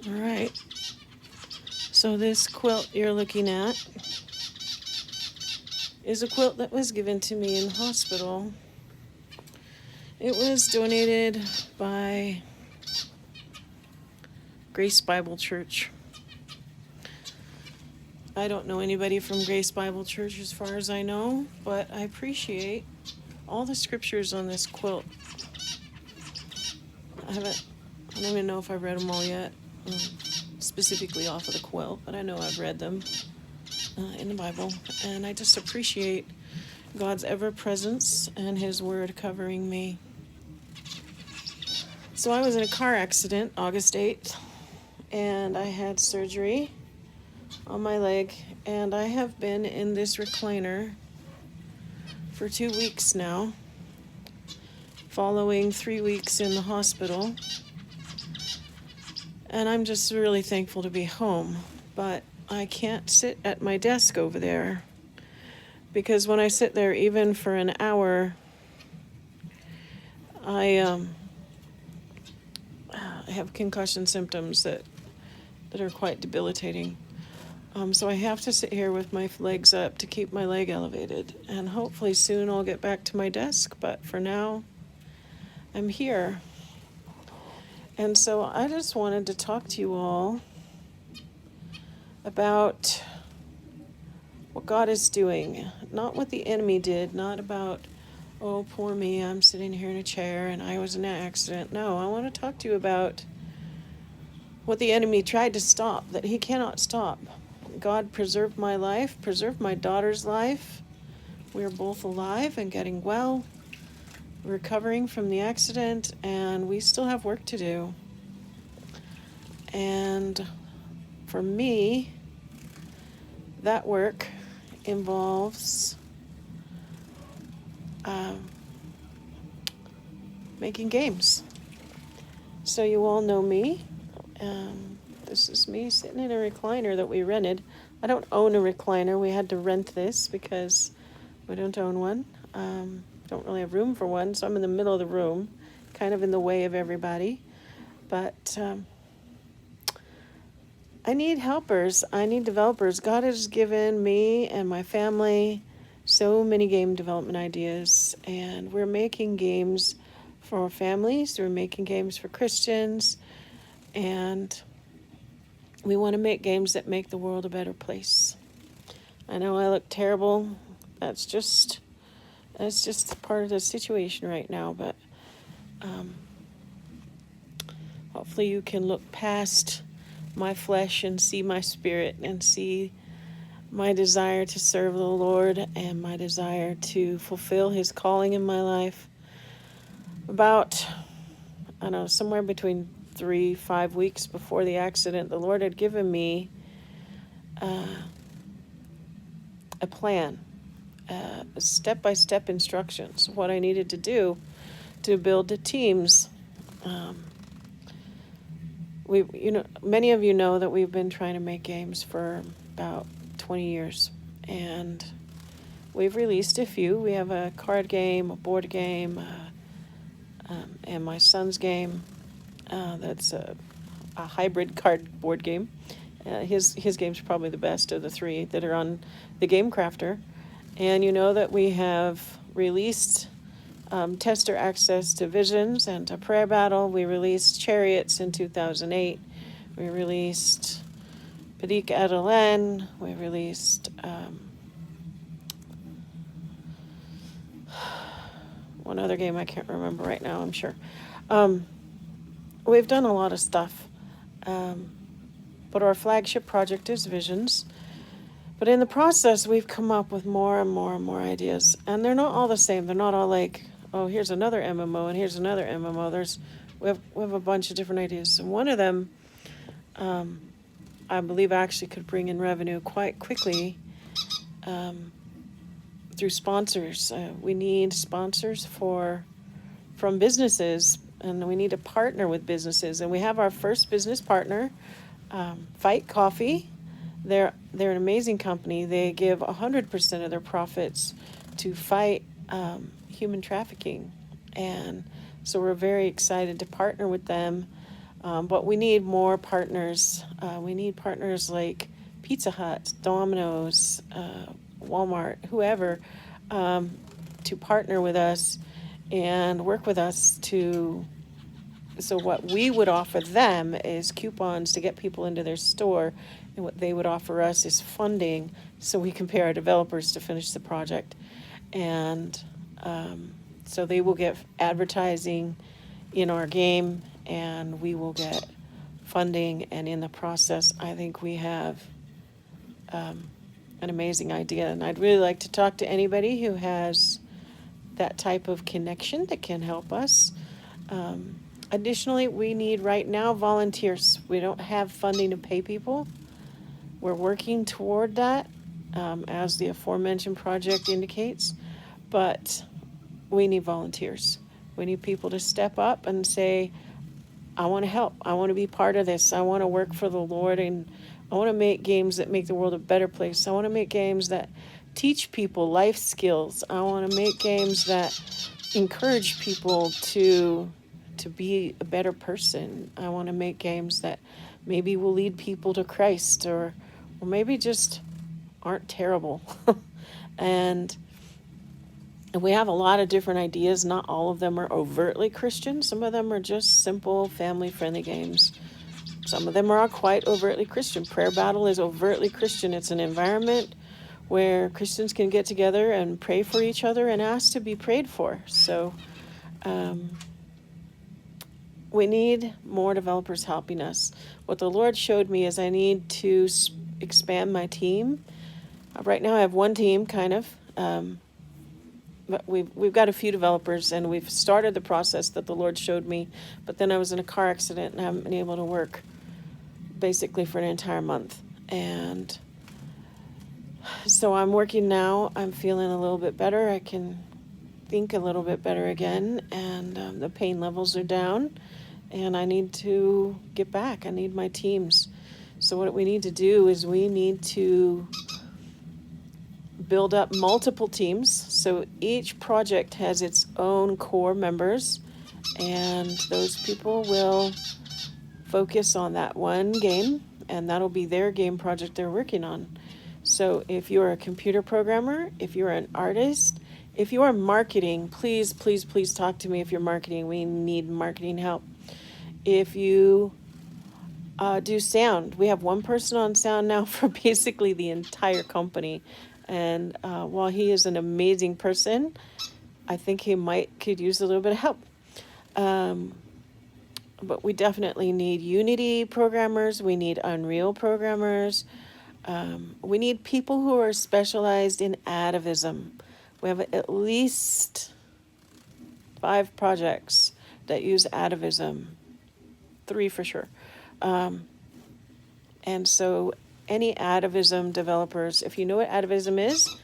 All right. So this quilt you're looking at is a quilt that was given to me in the hospital. It was donated by Grace Bible Church. I don't know anybody from Grace Bible Church as far as I know, but I appreciate all the scriptures on this quilt. I don't even know if I've read them all yet, specifically off of the quilt, but I know I've read them in the Bible, and I just appreciate God's ever presence and His Word covering me. So I was in a car accident August 8th, and I had surgery on my leg, and I have been in this recliner for 2 weeks now, following 3 weeks in the hospital. And I'm just really thankful to be home, but I can't sit at my desk over there, because when I sit there even for an hour, I have concussion symptoms that are quite debilitating. So I have to sit here with my legs up to keep my leg elevated, and hopefully soon I'll get back to my desk, but for now I'm here. And so I just wanted to talk to you all about what God is doing, not what the enemy did, not about, oh, poor me, I'm sitting here in a chair and I was in an accident. No, I want to talk to you about what the enemy tried to stop, that he cannot stop. God preserved my life, preserved my daughter's life. We are both alive and getting well, recovering from the accident, and we still have work to do. And for me, that work involves making games. So you all know me. This is me sitting in a recliner that we rented. I don't own a recliner. We had to rent this because we don't own one. Don't really have room for one, so I'm in the middle of the room, kind of in the way of everybody. But I need helpers. I need developers. God has given me and my family so many game development ideas, and we're making games for families. We're making games for Christians, and we want to make games that make the world a better place. I know I look terrible. That's just part of the situation right now, but hopefully you can look past my flesh and see my spirit and see my desire to serve the Lord and my desire to fulfill His calling in my life. About, I don't know, somewhere between 3-5 weeks before the accident, the Lord had given me a plan, step-by-step instructions, what I needed to do to build the teams. Many of you know that we've been trying to make games for about 20 years, and we've released a few. We have a card game, a board game, and my son's game. That's a hybrid card board game. His game's probably the best of the three that are on the Game Crafter. And you know that we have released tester access to Visions and to Prayer Battle. We released Chariots in 2008. We released Padik Adelaine. We released one other game I can't remember right now, I'm sure. We've done a lot of stuff. But our flagship project is Visions. But in the process, we've come up with more and more and more ideas. And they're not all the same. They're not all like, oh, here's another MMO and here's another MMO. We have a bunch of different ideas. And one of them, I believe, actually could bring in revenue quite quickly through sponsors. We need sponsors from businesses, and we need to partner with businesses. And we have our first business partner, Fight Coffee. They're an amazing company. They give 100% of their profits to fight human trafficking. And so we're very excited to partner with them. But we need more partners. We need partners like Pizza Hut, Domino's, Walmart, whoever, um, to partner with us and work with us to. So, what we would offer them is coupons to get people into their store, and what they would offer us is funding so we can pay our developers to finish the project. And so they will get advertising in our game, and we will get funding. And in the process, I think we have an amazing idea. And I'd really like to talk to anybody who has that type of connection that can help us. Additionally, we need right now volunteers. We don't have funding to pay people. We're working toward that, as the aforementioned project indicates, but we need volunteers. We need people to step up and say, I want to help. I want to be part of this. I want to work for the Lord, and I want to make games that make the world a better place. I want to make games that teach people life skills. I want to make games that encourage people to be a better person. I want to make games that maybe will lead people to Christ, or maybe just aren't terrible. and and we have a lot of different ideas. Not all of them are overtly Christian. Some of them are just simple family-friendly games. Some of them are quite overtly Christian. Prayer Battle is overtly Christian. It's an environment where Christians can get together and pray for each other and ask to be prayed for. So we need more developers helping us. What the Lord showed me is I need to expand my team. Right now I have one team, kind of. But we've got a few developers, and we've started the process that the Lord showed me. But then I was in a car accident and haven't been able to work basically for an entire month. And so I'm working now. I'm feeling a little bit better. I can think a little bit better again, and the pain levels are down. And I need to get back. I need my teams. So what we need to do is we need to build up multiple teams. So each project has its own core members, and those people will focus on that one game, and that'll be their game project they're working on. So if you're a computer programmer, if you're an artist, if you are marketing, please, please, please talk to me if you're marketing. We need marketing help. If you do sound, we have one person on sound now for basically the entire company. And while he is an amazing person, I think he could use a little bit of help. But we definitely need Unity programmers. We need Unreal programmers. We need people who are specialized in atavism. We have at least 5 projects that use atavism. 3 for sure. And so any atavism developers, if you know what atavism is,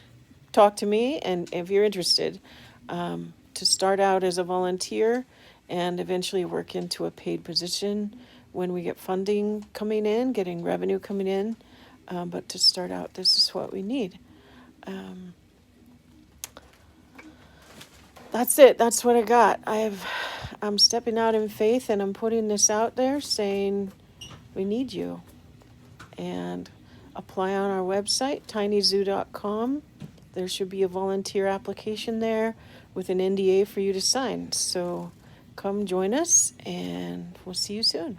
talk to me. And if you're interested, to start out as a volunteer and eventually work into a paid position when we get funding coming in, getting revenue coming in. But to start out, this is what we need. That's it. That's what I got. I'm stepping out in faith, and I'm putting this out there saying we need you. And apply on our website, tinyzoo.com. There should be a volunteer application there with an NDA for you to sign. So come join us, and we'll see you soon.